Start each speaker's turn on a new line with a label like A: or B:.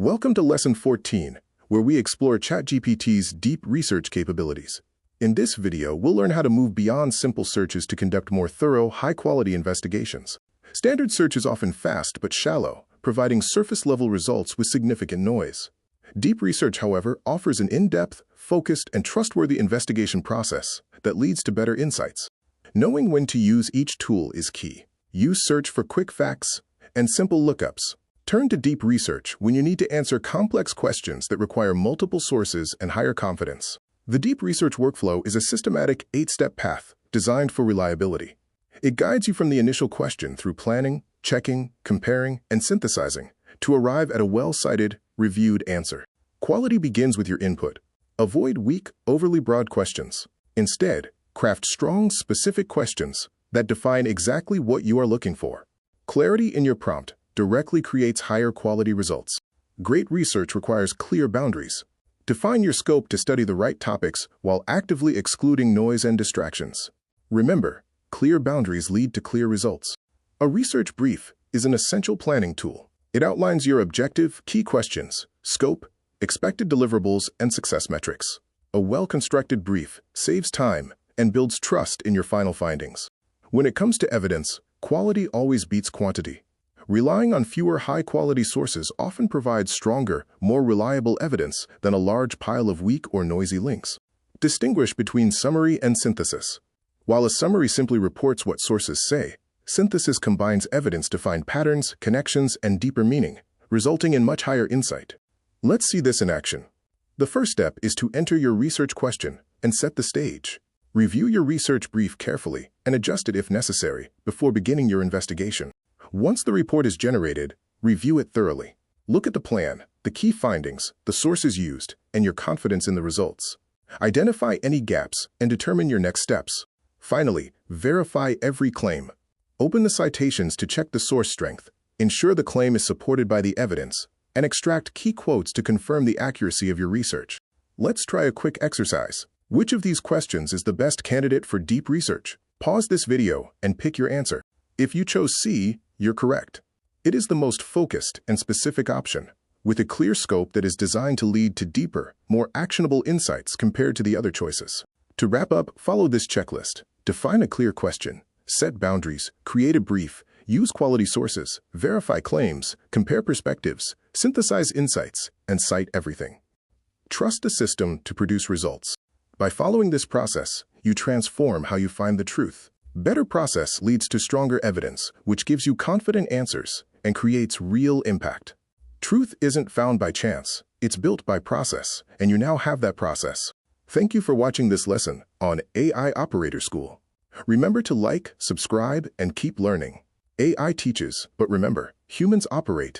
A: Welcome to Lesson 14, where we explore ChatGPT's deep research capabilities. In this video, we'll learn how to move beyond simple searches to conduct more thorough, high-quality investigations. Standard search is often fast but shallow, providing surface-level results with significant noise. Deep research, however, offers an in-depth, focused, and trustworthy investigation process that leads to better insights. Knowing when to use each tool is key. Use search for quick facts and simple lookups. Turn to deep research when you need to answer complex questions that require multiple sources and higher confidence. The deep research workflow is a systematic 8-step path designed for reliability. It guides you from the initial question through planning, checking, comparing, and synthesizing to arrive at a well-cited, reviewed answer. Quality begins with your input. Avoid weak, overly broad questions. Instead, craft strong, specific questions that define exactly what you are looking for. Clarity in your prompt directly creates higher quality results. Great research requires clear boundaries. Define your scope to study the right topics while actively excluding noise and distractions. Remember, clear boundaries lead to clear results. A research brief is an essential planning tool. It outlines your objective, key questions, scope, expected deliverables, and success metrics. A well-constructed brief saves time and builds trust in your final findings. When it comes to evidence, quality always beats quantity. Relying on fewer high-quality sources often provides stronger, more reliable evidence than a large pile of weak or noisy links. Distinguish between summary and synthesis. While a summary simply reports what sources say, synthesis combines evidence to find patterns, connections, and deeper meaning, resulting in much higher insight. Let's see this in action. The first step is to enter your research question and set the stage. Review your research brief carefully and adjust it if necessary before beginning your investigation. Once the report is generated, review it thoroughly. Look at the plan, the key findings, the sources used, and your confidence in the results. Identify any gaps and determine your next steps. Finally, verify every claim. Open the citations to check the source strength, ensure the claim is supported by the evidence, and extract key quotes to confirm the accuracy of your research. Let's try a quick exercise. Which of these questions is the best candidate for deep research? Pause this video and pick your answer. If you chose C, you're correct. It is the most focused and specific option, with a clear scope that is designed to lead to deeper, more actionable insights compared to the other choices. To wrap up, follow this checklist. Define a clear question, set boundaries, create a brief, use quality sources, verify claims, compare perspectives, synthesize insights, and cite everything. Trust the system to produce results. By following this process, you transform how you find the truth. Better process leads to stronger evidence, which gives you confident answers and creates real impact. Truth isn't found by chance, it's built by process, and you now have that process. Thank you for watching this lesson on AI Operator School. Remember to like, subscribe, and keep learning. AI teaches, but remember, humans operate.